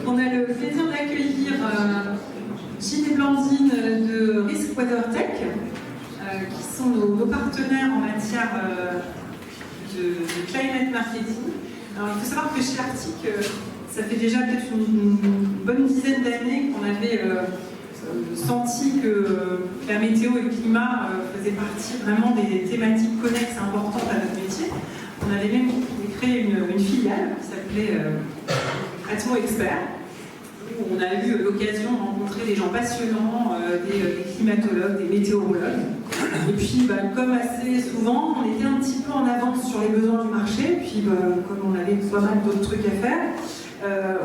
on a le plaisir d'accueillir Gilles et Blandine de Risk WeatherTech, qui sont nos partenaires en matière de climate marketing. Alors, il faut savoir que chez Arctic, ça fait déjà peut-être une bonne dizaine d'années qu'on avait senti que la météo et le climat faisaient partie vraiment des thématiques connexes et importantes à notre métier. On avait même créé une filiale qui s'appelait Atmo Expert, où on a eu l'occasion de rencontrer des gens passionnants, des climatologues, des météorologues. Et puis, comme assez souvent, on était un petit peu en avance sur les besoins du marché. Puis, comme on avait pas mal d'autres trucs à faire,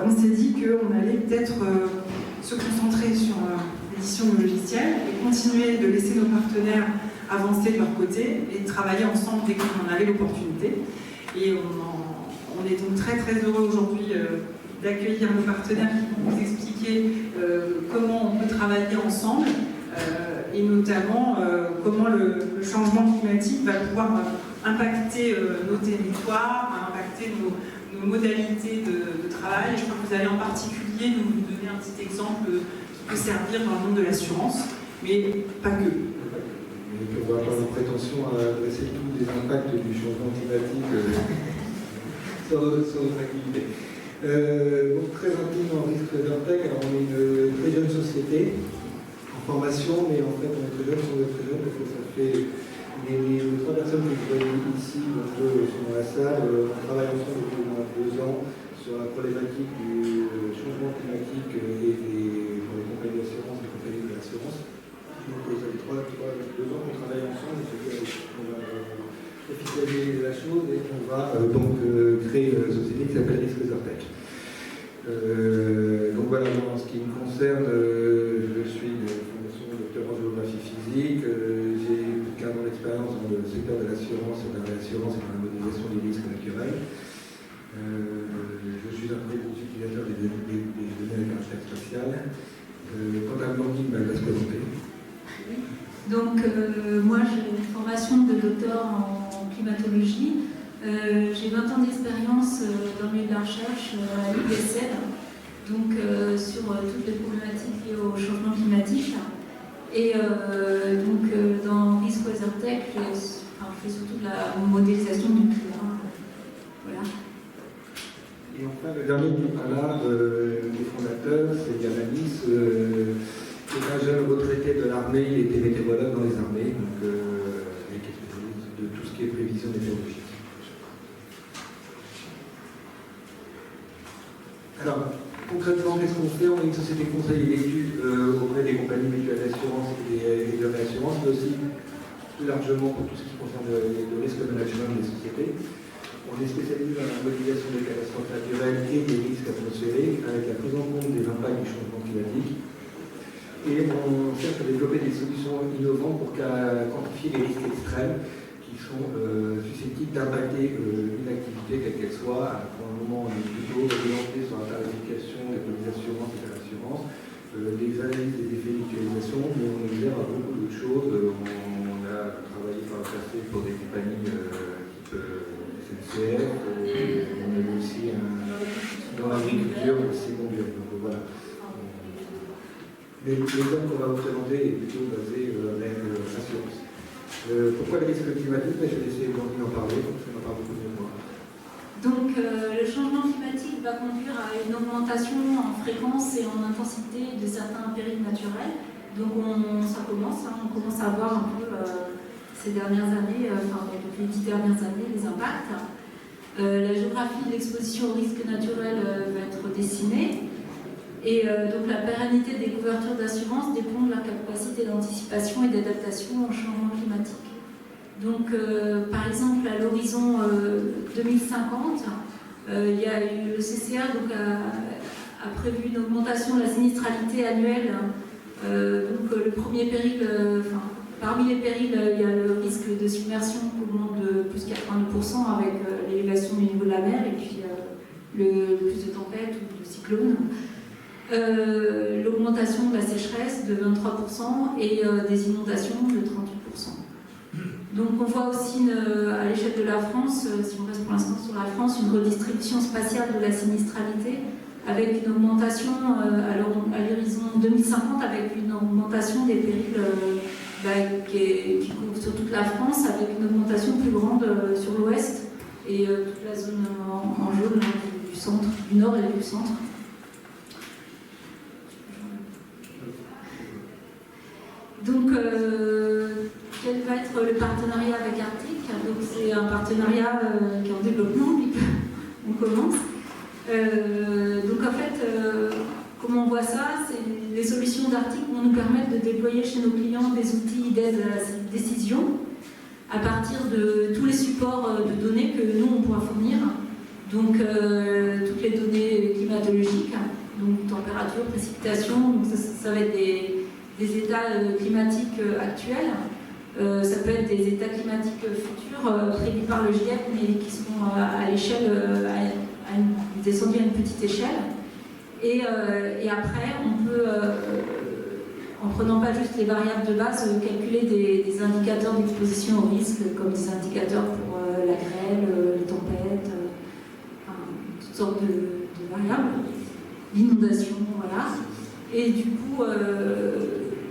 on s'est dit qu'on allait peut-être se concentrer sur l'édition de logiciels et continuer de laisser nos partenaires avancer de leur côté et travailler ensemble dès qu'on en avait l'opportunité. Et on est donc très très heureux aujourd'hui d'accueillir nos partenaires qui vont nous expliquer comment on peut travailler ensemble et notamment comment le changement climatique va pouvoir impacter nos territoires, impacter nos modalités de travail. Et je crois que vous allez en particulier nous donner un petit exemple qui peut servir dans le monde de l'assurance, mais pas que. On va avoir une prétention à adresser tous les impacts du changement climatique sur notre activité. Donc très rapidement, Risk WeatherTech, alors on est une très jeune société en formation, mais en fait on est très jeune, parce que ça fait les trois personnes que vous voyez ici, donc sont dans la salle, on travaille ensemble depuis au moins 2 ans sur la problématique du changement climatique et pour les compagnies d'assurance et les compagnies de l'assurance. Donc ça fait 2 ans qu'on travaille ensemble, on va officialiser la chose et on va donc créer une société qui s'appelle Risk WeatherTech. Donc voilà, en ce qui me concerne, je suis de formation docteur en géographie physique, j'ai plus de 15 ans d'expérience dans le secteur de l'assurance et de la réassurance et de la modélisation des risques naturels. Je suis un très gros utilisateur des données avec caractère spatial. Quant à Blandine, elle va se présenter. Donc, moi, j'ai une formation de docteur en climatologie. J'ai 20 ans d'expérience dans le milieu de la recherche à l'IPSL, donc sur toutes les problématiques liées au changement climatique. Et donc, dans Risk WeatherTech, je fais surtout de la modélisation du climat. Voilà. Et enfin, le dernier qui n'est pas là, des fondateurs, c'est Yananis. C'est un jeune retraité de l'armée, il était météorologue dans les armées, donc il est spécialiste de tout ce qui est prévision météorologique. Alors, concrètement, qu'est-ce qu'on fait? On est une société de conseil et d'études auprès des compagnies mutuelles d'assurance et de réassurance, mais aussi plus largement pour tout ce qui concerne le risque management des sociétés. On est spécialisé dans la modélisation des catastrophes naturelles et des risques atmosphériques avec la prise en compte des impacts du changement climatique. Et on cherche à développer des solutions innovantes pour quantifier les risques extrêmes qui sont susceptibles d'impacter une activité quelle qu'elle soit. Pour le moment, on est plutôt orienté sur la tarification des assurances et de l'assurance, des analyses des effets mutualisation, mais on est ouvert à beaucoup d'autres choses. On a travaillé par le passé pour des compagnies type SNCF, on a aussi dans l'agriculture, c'est bon. Donc voilà. L'exemple qu'on va vous présenter est plutôt basé avec l'assurance. Pourquoi le risque climatique? Je vais laisser Blandine en parler, donc ça en parle beaucoup mieux que moi. Donc le changement climatique va conduire à une augmentation en fréquence et en intensité de certains périls naturels. Donc ça commence, on commence à voir un peu ces dernières années, depuis les 10 dernières années, les impacts. La géographie de l'exposition au risque naturel va être dessinée. Et donc la pérennité des couvertures d'assurance dépend de la capacité d'anticipation et d'adaptation au changement climatique. Donc par exemple à l'horizon 2050, il y a eu le CCA a prévu une augmentation de la sinistralité annuelle. Donc le premier péril, parmi les périls, il y a le risque de submersion qui augmente de plus 82% avec l'élévation du niveau de la mer et puis le plus de tempêtes ou de cyclones. L'augmentation de la sécheresse de 23% et des inondations de 38%. Donc on voit aussi à l'échelle de la France, si on reste pour l'instant sur la France, une redistribution spatiale de la sinistralité avec une augmentation à l'horizon 2050, avec une augmentation des périls qui couvre sur toute la France, avec une augmentation plus grande sur l'ouest et toute la zone en jaune du centre, du nord et du centre. Donc, quel va être le partenariat avec Arctic? Donc, c'est un partenariat qui est en développement, on commence. Donc, en fait, comment on voit ça? Les solutions d'Arctic vont nous permettre de déployer chez nos clients des outils d'aide à la décision à partir de tous les supports de données que nous, on pourra fournir. Donc, toutes les données climatologiques, donc température, précipitation, donc ça va être des états climatiques actuels. Ça peut être des états climatiques futurs prévus par le GIEC, mais qui sont à l'échelle, descendus à une petite échelle. Et après, on peut, en prenant pas juste les variables de base, calculer des indicateurs d'exposition au risque, comme des indicateurs pour la grêle, les tempêtes, toutes sortes de variables, l'inondation, voilà. Et du coup,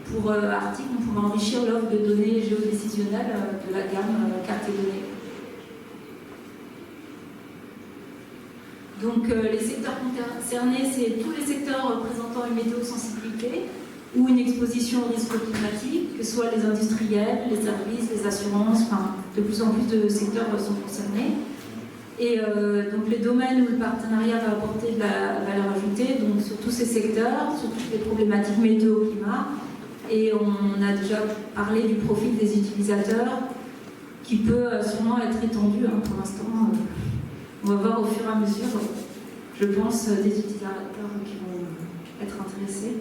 pour Arctic, on pourra enrichir l'offre de données géodécisionnelles de la gamme carte et données. Donc les secteurs concernés, c'est tous les secteurs présentant une météosensibilité ou une exposition au risque climatique, que ce soit les industriels, les services, les assurances, enfin, de plus en plus de secteurs sont concernés. Et donc les domaines où le partenariat va apporter de la valeur ajoutée, donc sur tous ces secteurs, sur toutes les problématiques météo-climat. Et on a déjà parlé du profil des utilisateurs qui peut sûrement être étendu pour l'instant. On va voir au fur et à mesure, je pense, des utilisateurs qui vont être intéressés.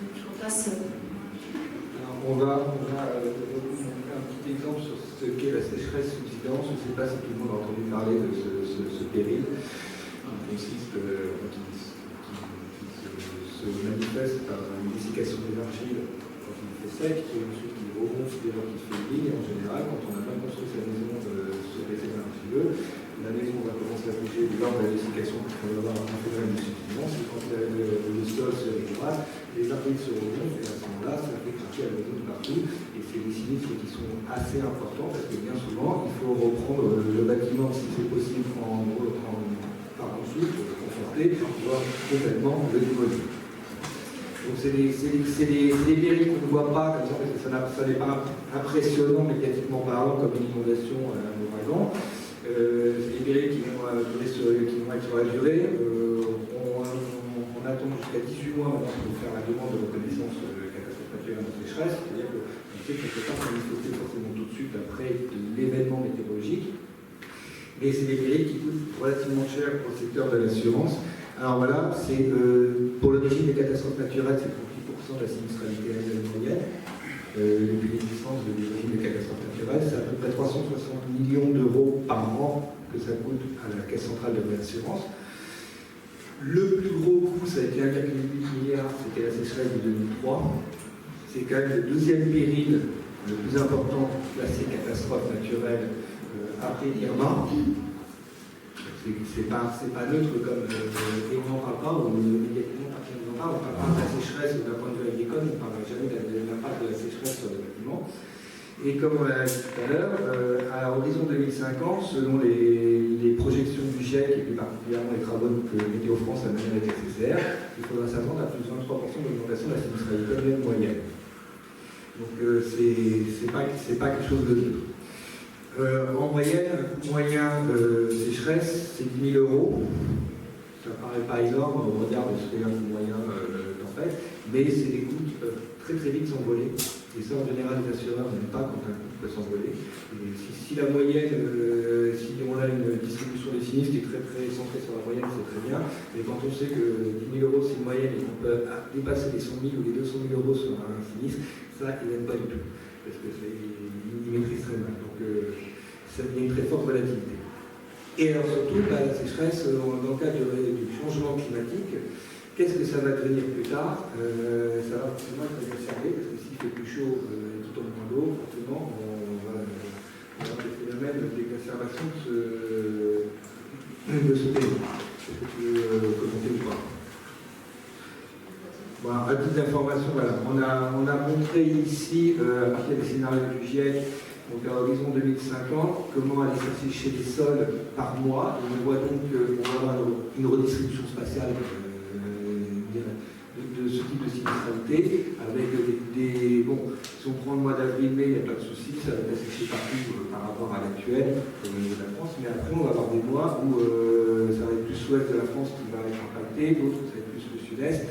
Donc, je repasse. Alors, on va montrer un petit exemple sur ce qu'est la sécheresse subsidence. Je ne sais pas si tout le monde a entendu parler de ce péril qui consiste, qui se manifeste par une dessiccation des argiles quand il fait sec, et ensuite il remonte dès lors qu'il fait ligne. En général, quand on a mal construit sa maison sur les terrains argileux, la maison va commencer à bouger du lors de la dessiccation qu'on va avoir un phénomène de subsidence, et quand le sol se régrade, les argiles se remontent, et à ce moment-là, ça fait craquer la maison de partout, et c'est des sinistres qui sont assez importants, parce que bien souvent, il faut reprendre le bâtiment, si c'est possible, par-dessus, pour le conforter, voire complètement le démolir. Donc c'est des périls qu'on ne voit pas comme ça, parce que ça n'est pas impressionnant médiatiquement parlant comme une inondation à un ouragan. C'est des périls qui vont être sur la durée. On attend jusqu'à 18 mois maintenant pour faire la demande de reconnaissance de catastrophe naturelle de sécheresse, c'est-à-dire qu'on sait qu'on ne peut pas se manifester forcément tout de suite après l'événement météorologique. Mais c'est des périls qui coûtent relativement cher pour le secteur de l'assurance. Alors voilà, c'est pour l'origine des catastrophes naturelles, c'est pour 10% de la sinistralité annuelle moyenne. Les licences de l'origine des catastrophes naturelles, c'est à peu près 360 millions d'euros par an que ça coûte à la Caisse centrale de l'assurance. Le plus gros coût, ça a été 1,8 milliard, c'était la sécheresse de 2003. C'est quand même le deuxième péril le plus important classé catastrophe naturelle après Irma. C'est pas neutre comme et on n'en parle pas, ou immédiatement personne n'en parle. On ne parle pas de la sécheresse d'un point de vue agricole, on ne parle jamais de l'impact de la sécheresse sur les bâtiments. Et comme on l'a dit tout à l'heure, à l'horizon 2050, selon les projections du GIEC et plus particulièrement les travaux que Météo France a menés avec SSR, il faudra s'attendre à plus de 23% d'augmentation de la sinistralité annuelle moyenne. Donc c'est pas quelque chose de neutre. En moyenne, un coût moyen de sécheresse, c'est 10 000 €. Ça ne paraît pas énorme au regard de ce qu'est un coût moyen tempête, mais c'est des coûts qui peuvent très très vite s'envoler. Et ça, en général, les assureurs n'aiment pas quand un coût peut s'envoler. Si la moyenne, si on a une distribution des sinistres qui est très très centrée sur la moyenne, c'est très bien. Mais quand on sait que 10 000 € c'est une moyenne et qu'on peut dépasser les 100 000 ou les 200 000 € sur un sinistre, ça, ils n'aiment pas du tout. Parce que ils maîtrisent très mal. Donc, ça devient une très forte volatilité. Et alors surtout, la sécheresse, dans le cadre du changement climatique, qu'est-ce que ça va devenir plus tard? Ça va forcément être exacerbé, parce que s'il fait plus chaud et qu'il tombe moins d'eau, forcément, on va avoir des phénomènes d'exacerbation de de ce paiement. Est-ce que tu veux commenter ou pas? Voilà, un petite information, voilà. On a montré ici, à partir des scénarios du GIEC, donc à l'horizon 2050, comment aller s'afficher les sols par mois. Et on voit donc qu'on va avoir une redistribution spatiale de ce type de sinistralité, avec bon, si on prend le mois d'avril-mai, il n'y a pas de souci, ça va être asséché partout par rapport à l'actuel au niveau de la France, mais après on va avoir des mois où ça va être plus l'ouest de la France qui va être impacté, d'autres ça va être plus le sud-est.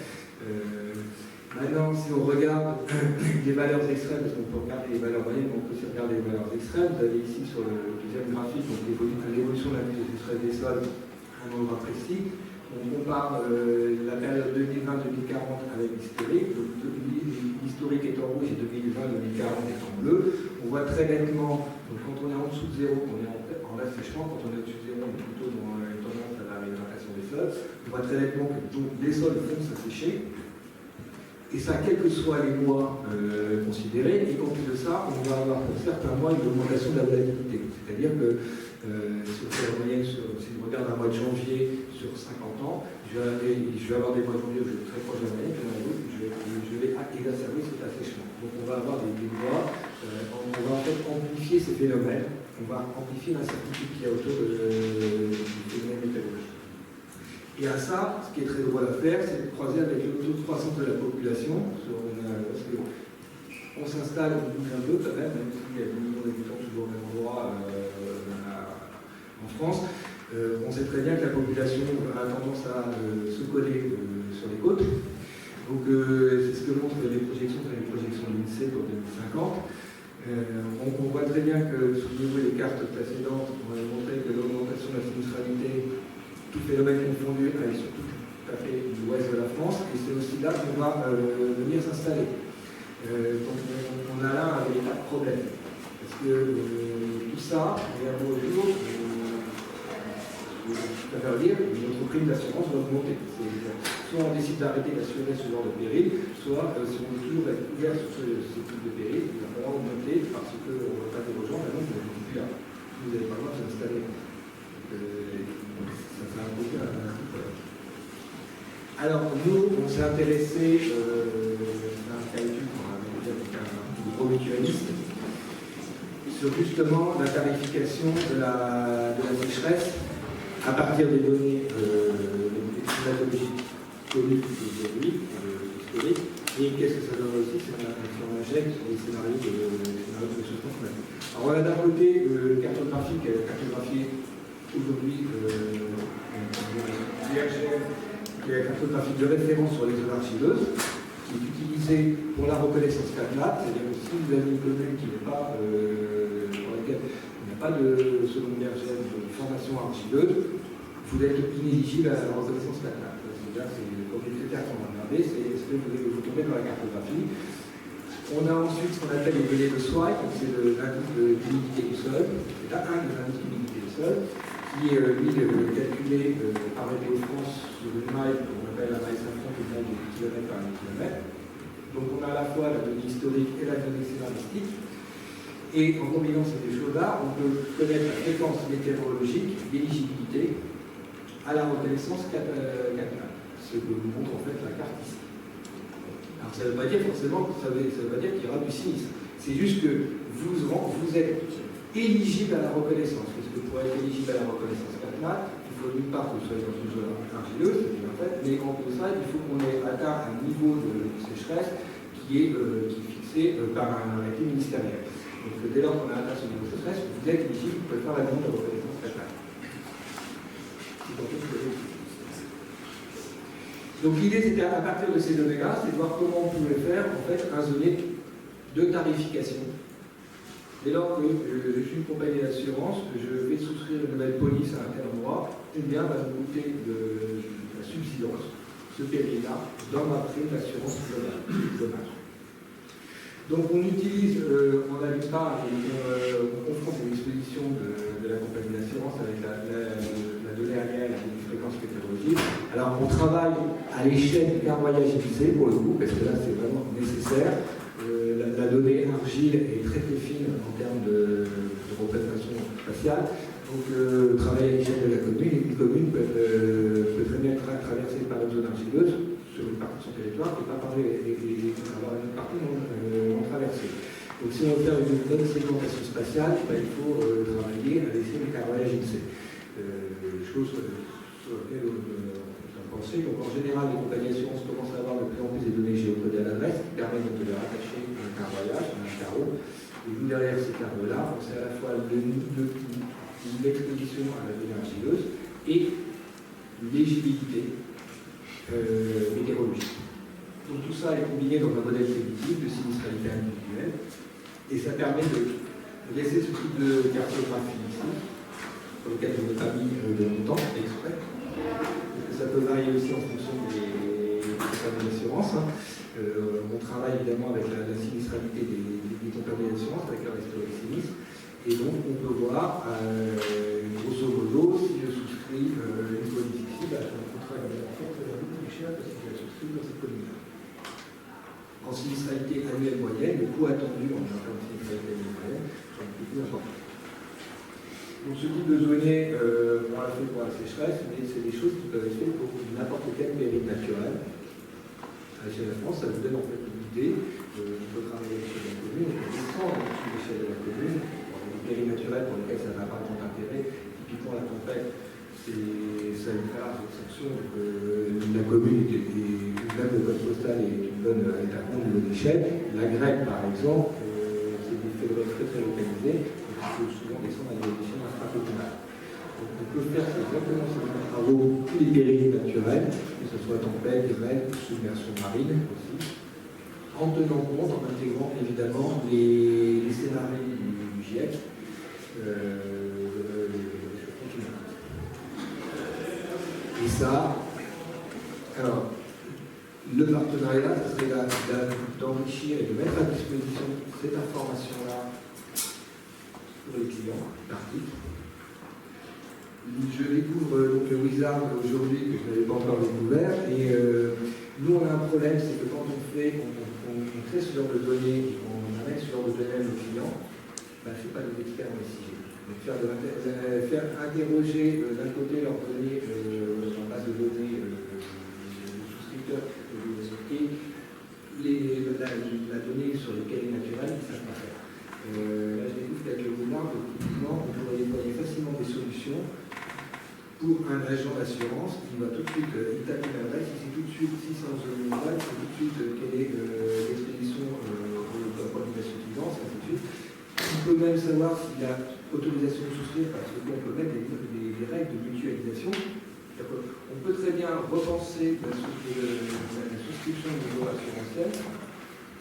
Maintenant, si on regarde les valeurs extrêmes, parce qu'on peut regarder les valeurs moyennes, mais on peut aussi regarder les valeurs extrêmes, vous avez ici sur le deuxième graphique donc l'évolution de la vitesse des sols en endroit précis. On compare la période 2020-2040 avec l'historique. L'historique est en rouge et 2020-2040 est en bleu. On voit très nettement, donc quand on est en dessous de zéro, on est en assèchement. Quand on est au-dessus de zéro, on est plutôt dans une tendance à la réhydratation des sols. On voit très nettement que donc, les sols vont s'assécher. Et ça, quels que soient les mois considérés. Et en plus de ça, on va avoir pour certains mois une augmentation de la volatilité. C'est-à-dire que si on fait la moyenne, si on regarde un mois de janvier sur 50 ans, je vais avoir des mois de janvier où je vais être très proche de la moyenne, puis dans les autres, je vais exacerber cet assèchement. Donc on va avoir des mois, on va en fait amplifier ces phénomènes, on va amplifier l'incertitude qu'il y a autour du phénomène météorologique. Et à ça, ce qui est très drôle à faire, c'est de croiser avec le taux de croissance de la population, parce qu'on s'installe, on bouge un peu quand même s'il y a des millions d'habitants toujours au même endroit en France. On sait très bien que la population a tendance à se coller sur les côtes. Donc c'est ce que montrent les projections de l'INSEE pour 2050. On voit très bien que, souvenez-vous les cartes précédentes, on a montré que l'augmentation de la sinistralité, tout phénomène confondu, allait surtout taper de l'ouest de la France, et c'est aussi là qu'on va venir s'installer. Donc on a là un véritable problème. Parce que tout ça, et à vos jours, je préfère dire, notre prime d'assurance va augmenter. Soit on décide d'arrêter d'assurer ce genre de péril, soit si on veut toujours être ouvert sur ce type de péril, il va falloir augmenter parce qu'on ne va pas dire aux gens, maintenant vous n'êtes plus là. Vous n'avez pas le droit de vous installer. Ça fait un peu un problème. Alors, nous, on s'est intéressé à un cas d'étude qu'on a fait avec un gros mutualiste sur justement la tarification de la sécheresse à partir des données climatologiques connues aujourd'hui, historiques. Et qu'est-ce que ça donne aussi? C'est on injecte sur les scénarios de réchauffement climatique. Alors, on a d'un côté le cartographie qui est cartographié aujourd'hui l'IRGM, qui est la cartographie de référence sur les zones argileuses, qui est utilisée pour la reconnaissance CatNat, c'est-à-dire que si vous avez une commune qui n'est pas, pour laquelle il n'y a pas de selon l'IRGM de formation argileuse, vous êtes inéligible à la reconnaissance CatNat. C'est-à-dire que c'est comme les critères qu'on va regarder, c'est est-ce que vous tombez dans la cartographie. On a ensuite ce qu'on appelle les données de SWAI, c'est l'indice d'humidité du sol, c'est un des indices d'humidité du sol, qui est lui calculé par Météo France sur une maille qu'on appelle la maille 50, une maille de kilomètre par kilomètre. Donc on a à la fois la donnée historique et la donnée scénaristique. Et en combinant ces deux choses-là, on peut connaître la fréquence météorologique d'éligibilité à la reconnaissance CatNat, ce que vous montre en fait la carte ici. Alors ça ne veut pas dire forcément que ça veut pas dire qu'il y aura du sinistre. C'est juste que vous êtes éligible à la reconnaissance. Parce que pour être éligible à la reconnaissance CatNat, il faut d'une part que vous soyez dans une zone argileuse, c'est bien fait, mais en plus de ça, il faut qu'on ait atteint un niveau de sécheresse qui est fixé par un arrêté ministériel. Donc dès lors qu'on a atteint ce niveau de sécheresse, vous êtes éligible, vous pouvez faire la demande de reconnaissance CatNat. Donc l'idée c'était à partir de ces données-là, c'est de voir comment on pouvait faire en fait un zoné de tarification. Dès lors que je suis une compagnie d'assurance, que je vais souscrire une nouvelle police à un tel endroit, eh bien va me coûter de la subsidence, ce péril-là, dans ma prime d'assurance dommage. Donc on utilise, on a d'une part, on confronte les dispositions de la compagnie d'assurance avec la donnée annuelle et une fréquence météorologique. Alors on travaille à l'échelle du carboyage épicé pour le coup, parce que là c'est vraiment nécessaire. La donnée argile est très très fine en termes de représentation spatiale. Donc, travailler à l'échelle de la commune, une commune peut très bien être traversée par une zone argileuse sur une partie de son territoire et pas avoir une partie non traversée. Donc, si on veut faire une bonne segmentation spatiale, il faut travailler à l'essai des caravages INSEE. Chose sur laquelle on peut penser. Donc, en général, les compagnies d'assurance commencent à avoir de plus en plus des données géocodées à l'adresse qui permettent donc de les rattacher à un caravoyage, à un carreau. Et nous, derrière ces carreaux-là, c'est à la fois l'exposition à la donnée argileuse et l'éligibilité météorologique. Donc tout ça est combiné dans un modèle prédictif de sinistralité individuelle et ça permet de laisser ce type de cartographie ici, sur lequel je n'ai pas mis de montant exprès, parce que ça peut varier aussi en fonction des compagnies d'assurance. On travaille évidemment avec la sinistralité des compagnies d'assurance, avec leur historique sinistre. Et donc, on peut voir, grosso modo, si je souscris une police ici, mon contrat est en fait beaucoup plus cher parce que je souscris dans cette commune-là. En sinistralité annuelle moyenne, le coût attendu en termes de sinistralité annuelle moyenne est beaucoup plus important. Donc, ce type de données, on l'a fait pour la sécheresse, mais c'est des choses qui peuvent être faites pour n'importe quel péril naturel. À l'échelle de la France, ça vous donne en fait une idée. On peut travailler à l'échelle de la commune, on peut descendre à l'échelle de la commune. Péril naturel pour lesquels ça n'a pas grand intérêt. Typiquement, la tempête, ça a une très large exception. La commune et même le code postal est un bon niveau d'échelle. La grecque, par exemple, c'est des phénomènes très très localisés. Donc, il faut souvent descendre à des échelles infracommunales. Donc, on peut faire exactement ces mêmes travaux, tous les périls naturels, que ce soit tempête, grêle, submersion marine aussi, en tenant compte, en intégrant évidemment les scénarios du GIEC. Et ça, alors, le partenariat, ça serait d'enrichir et de mettre à disposition cette information-là pour les clients d'articles. Je découvre donc le Wizard aujourd'hui, que je n'avais pas encore découvert, et nous on a un problème, c'est que quand on crée ce genre de données, on amène ce genre de données à nos clients, c'est pas des experts en SIG. Donc faire interroger d'un côté leurs données en base de données souscripteurs et la donnée sur les cahiers naturels, ils ne savent pas faire. Là, je découvre qu'avec le Wizard, typiquement, on pourrait déployer facilement des solutions pour un agent d'assurance qui va tout de suite, il tape une adresse, il sait tout de suite si c'est en zone rurale, il sait tout de suite quelle est l'expédition de population suivante, ainsi de suite. On peut même savoir s'il a autorisation de souscrire, parce qu'on peut mettre des règles de mutualisation. On peut très bien repenser la souscription de niveau assurantiel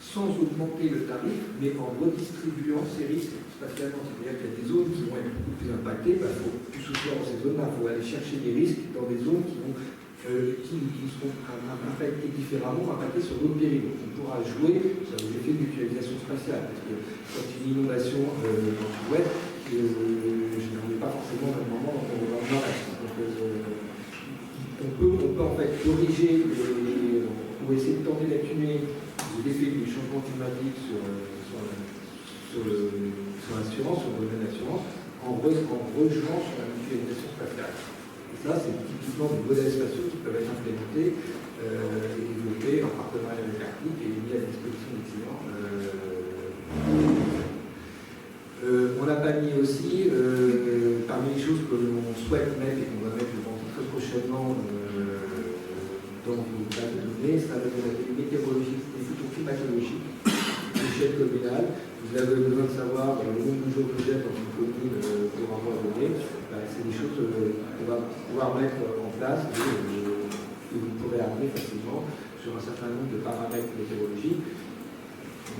sans augmenter le tarif, mais en redistribuant ces risques spatialement. C'est-à-dire qu'il y a des zones qui vont être beaucoup plus impactées, il faut plus souscrire dans ces zones-là, il faut aller chercher des risques dans des zones qui seront impactées différemment, impactées sur d'autres périls. On pourra jouer sur les effets de mutualisation spatiale, parce que quand il y a une inondation dans le sud-ouest, je n'en ai pas forcément au même moment dans le nord-est. On peut en fait corriger ou essayer de tenter d'atténuer l'effet du changement climatique sur l'assurance, sur le domaine d'assurance, en rejouant sur la mutualisation spatiale. Et ça, c'est typiquement des modèles spatiaux qui peuvent être implémentés et développés en partenariat avec l'Arctique et mis à disposition des clients. On n'a pas mis aussi, parmi les choses que l'on souhaite mettre et qu'on va mettre, je pense, très prochainement dans vos bases de données, ça va être la météorologique et plutôt climatologique, l'échelle communale. Vous avez besoin de savoir le nombre de jours de gel dans une commune pour un mois donné. C'est des choses qu'on va pouvoir mettre en place et que vous pourrez amener facilement sur un certain nombre de paramètres météorologiques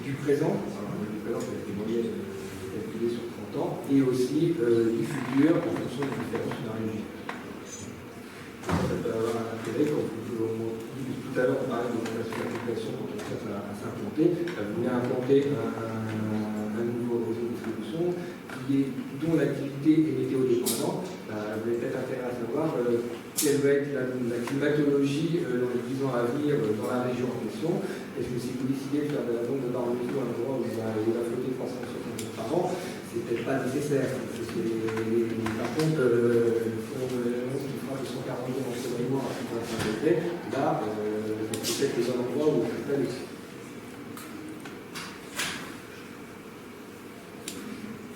du présent, c'est des moyennes calculées sur 30 ans, et aussi du futur en fonction des différents scénarios. Ça peut avoir un intérêt quand tout à l'heure on parlait de l'augmentation de la population quand on cherche à s'implanter. Vous voulez implanter un nouveau réseau de distribution dont l'activité est météo-dépendante. Vous avez peut-être intérêt à savoir quelle va être la climatologie dans les 10 ans à venir dans la région en question. Est-ce que si vous décidez de faire de la zone de barbecue à un endroit où il va flotter 360 jours par an, c'est peut-être pas nécessaire. Par contre, une phrase de 140 jours d'enseignement à 55 degrés, là, c'est peut-être les endroits où on peut faire aussi.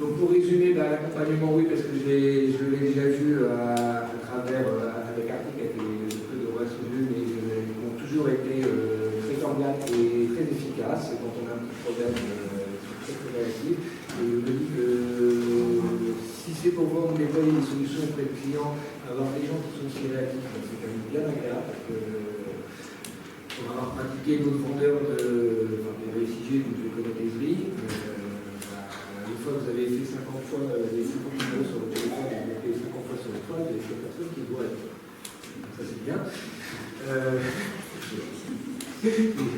Donc pour résumer, l'accompagnement, oui, parce que je l'ai déjà vu à travers avec articles avec les de relations vues, mais ils ont toujours été très cordiales et très efficaces. Et quand on a un petit problème, très réactif. Et je me dis que si c'est pour voir déployer des solutions auprès de clients, avoir des gens qui sont aussi réactifs, c'est quand même bien agréable. Parce que pour avoir pratiqué d'autres vendeurs des VSIG, vous devez connaître les grilles. Une fois que vous avez fait 50 fois les 50 numéros sur le téléphone, vous avez fait 50 fois sur le toit, vous avez fait personne qui doit être. Ça c'est bien. C'est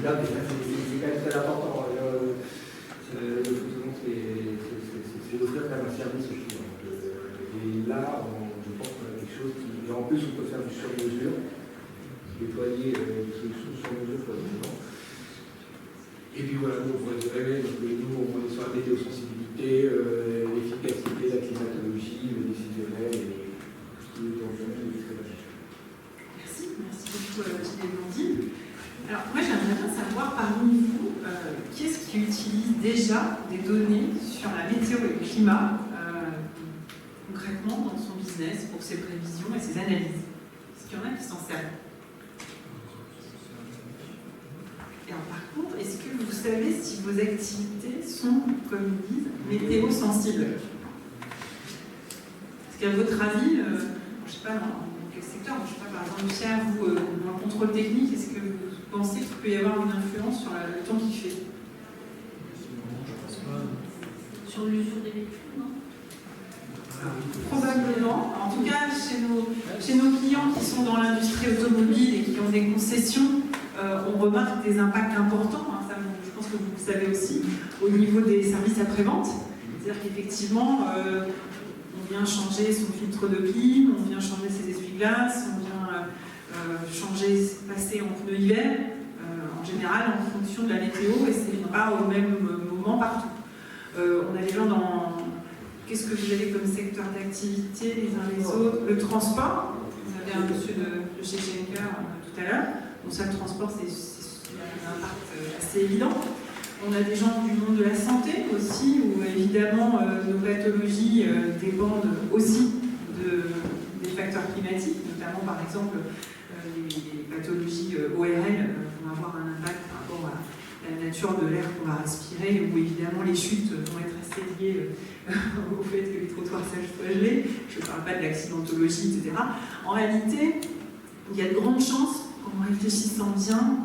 quand même très important. C'est d'offrir quand même un service aux clients. Et là, je pense qu'on a quelque chose qui. Et en plus, on peut faire du sur-mesure, déployer des solutions sur-mesure pour les clients. Et puis voilà, nous, on est sur la météosensibilité, l'efficacité, la climatologie, le décisionnel et tout ce qui est en jeu. Merci beaucoup, Gilles et Blandine. Alors, moi, j'aimerais bien savoir parmi vous, qui est-ce qui utilise déjà des données sur la météo et le climat, concrètement dans son business, pour ses prévisions et ses analyses. Est-ce qu'il y en a qui s'en servent? Et alors, par contre, est-ce que vous savez si vos activités sont, comme ils disent, météo-sensibles? Est-ce qu'à votre avis, je ne sais pas dans quel secteur, je ne sais pas, par exemple, Pierre, vous, dans le contrôle technique, est-ce que vous pensez qu'il peut y avoir une influence sur le temps qu'il fait? Sur l'usure des véhicules, non? Probablement. En tout cas, chez nos clients qui sont dans l'industrie automobile et qui ont des concessions, on remarque des impacts importants, hein, ça, je pense que vous le savez aussi, au niveau des services après-vente. C'est-à-dire qu'effectivement, on vient changer son filtre de clim, on vient changer ses essuie-glaces, on vient passer en pneu hiver, en général en fonction de la météo, et c'est pas au même moment partout. On a des gens dans... Qu'est-ce que vous avez comme secteur d'activité les uns les autres? Le transport, vous avez un monsieur de chez Schenker tout à l'heure. Donc ça, le transport, c'est un impact assez évident. On a des gens du monde de la santé aussi, où évidemment nos pathologies dépendent aussi des facteurs climatiques, notamment par exemple les pathologies ORL vont avoir un impact par rapport à la nature de l'air qu'on va respirer, où évidemment les chutes vont être assez liées au fait que les trottoirs soient gelés. Je ne parle pas de l'accidentologie, etc. En réalité, il y a de grandes chances qu'en réfléchissant bien,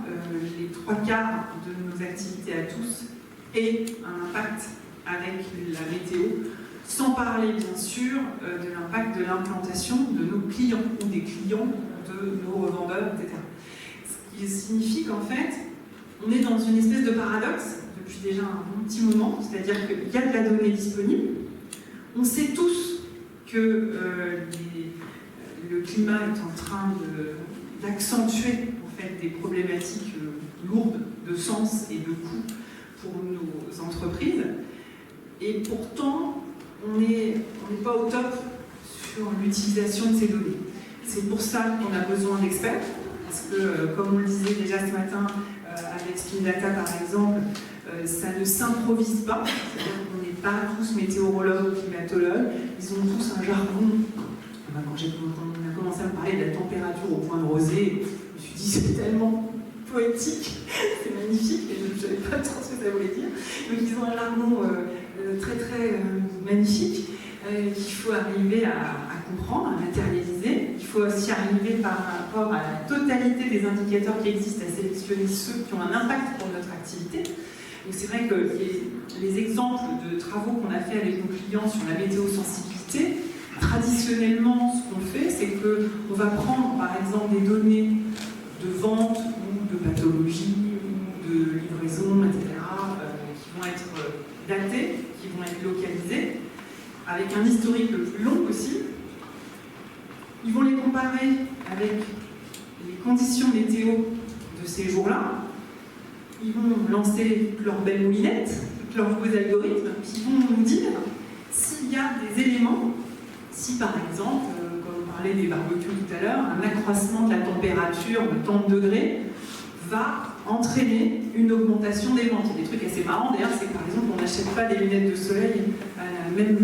les 3/4 de nos activités à tous aient un impact avec la météo, sans parler bien sûr de l'impact de l'implantation de nos clients ou des clients de nos revendeurs, etc. Ce qui signifie qu'en fait, on est dans une espèce de paradoxe depuis déjà un bon petit moment, c'est-à-dire qu'il y a de la donnée disponible. On sait tous que le climat est en train d'accentuer en fait, des problématiques lourdes de sens et de coûts pour nos entreprises. Et pourtant, on n'est pas au top sur l'utilisation de ces données. C'est pour ça qu'on a besoin d'experts, parce que, comme on le disait déjà ce matin, avec Spindata par exemple, ça ne s'improvise pas, c'est-à-dire qu'on n'est pas tous météorologues ou climatologues, ils ont tous un jargon. Quand on a commencé à me parler de la température au point de rosée, je me suis dit c'est tellement poétique, c'est magnifique, et je ne savais pas trop ce que ça voulait dire. Donc ils ont un jargon très très magnifique qu'il faut arriver à comprendre, à matérialiser. Il faut aussi arriver par rapport à la totalité des indicateurs qui existent à sélectionner ceux qui ont un impact pour notre activité. Donc c'est vrai que les exemples de travaux qu'on a fait avec nos clients sur la météosensibilité, traditionnellement ce qu'on fait, c'est qu'on va prendre par exemple des données de vente ou de pathologie ou de livraison, etc., qui vont être datées, qui vont être localisées, avec un historique le plus long possible. Ils vont les comparer avec les conditions météo de ces jours-là. Ils vont lancer leurs belles moulinettes, leurs nouveaux algorithmes, qui vont nous dire s'il y a des éléments, si par exemple, comme on parlait des barbecues tout à l'heure, un accroissement de la température de tant de degrés va entraîner une augmentation des ventes. Il y a des trucs assez marrants d'ailleurs, c'est que par exemple on n'achète pas des lunettes de soleil, même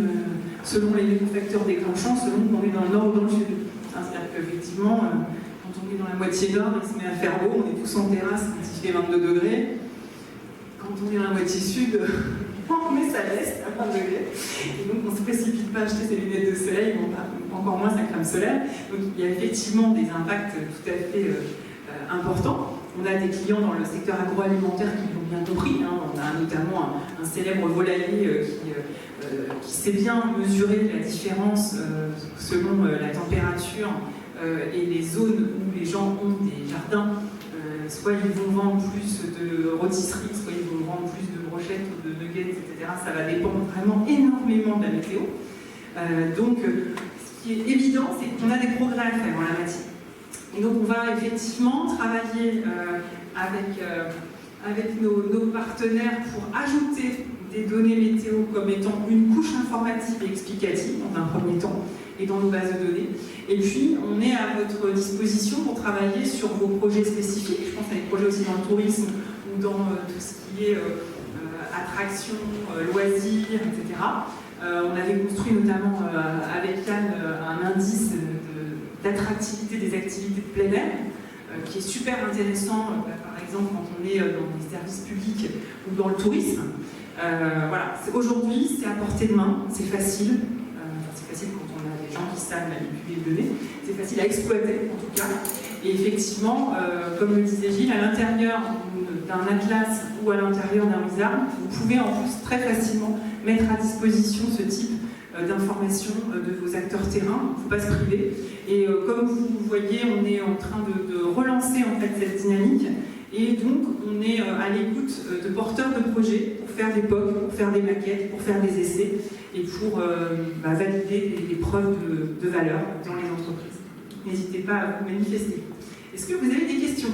selon les facteurs déclenchants, selon qu'on est dans le nord ou dans le sud. C'est-à-dire qu'effectivement, quand on est dans la moitié nord, il se met à faire beau, on est tous en terrasse quand il fait 22 degrés. Quand on est dans la moitié sud, on met sa veste à 20 degrés. Et donc on ne se précipite pas à acheter ses lunettes de soleil, encore moins sa crème solaire. Donc il y a effectivement des impacts tout à fait importants. On a des clients dans le secteur agroalimentaire qui l'ont bien compris. On a notamment un célèbre volailler qui sait bien mesurer la différence selon la température et les zones où les gens ont des jardins. Soit ils vont vendre plus de rôtisseries, soit ils vont vendre plus de brochettes ou de nuggets, etc. Ça va dépendre vraiment énormément de la météo. Donc, ce qui est évident, c'est qu'on a des progrès à faire en la matière. Et donc, on va effectivement travailler avec nos partenaires pour ajouter des données météo comme étant une couche informative et explicative, dans un premier temps, et dans nos bases de données. Et puis, on est à votre disposition pour travailler sur vos projets spécifiques. Je pense à des projets aussi dans le tourisme ou dans tout ce qui est attractions, loisirs, etc. On avait construit notamment avec Yann un indice d'attractivité des activités de plein air qui est super intéressant, par exemple quand on est dans des services publics ou dans le tourisme. Voilà. Aujourd'hui, c'est à portée de main, c'est facile. C'est facile quand on a des gens qui savent manipuler les données. C'est facile à exploiter, en tout cas. Et effectivement, comme le disait Gilles, à l'intérieur d'un atlas ou à l'intérieur d'un wizard, vous pouvez en plus très facilement mettre à disposition ce type d'informations de vos acteurs terrain. Il ne faut pas se priver. Et comme vous voyez, on est en train de relancer en fait cette dynamique. Et donc, on est à l'écoute de porteurs de projets pour faire des POC, pour faire des maquettes, pour faire des essais et pour valider les preuves de valeur dans les entreprises. N'hésitez pas à vous manifester. Est-ce que vous avez des questions ?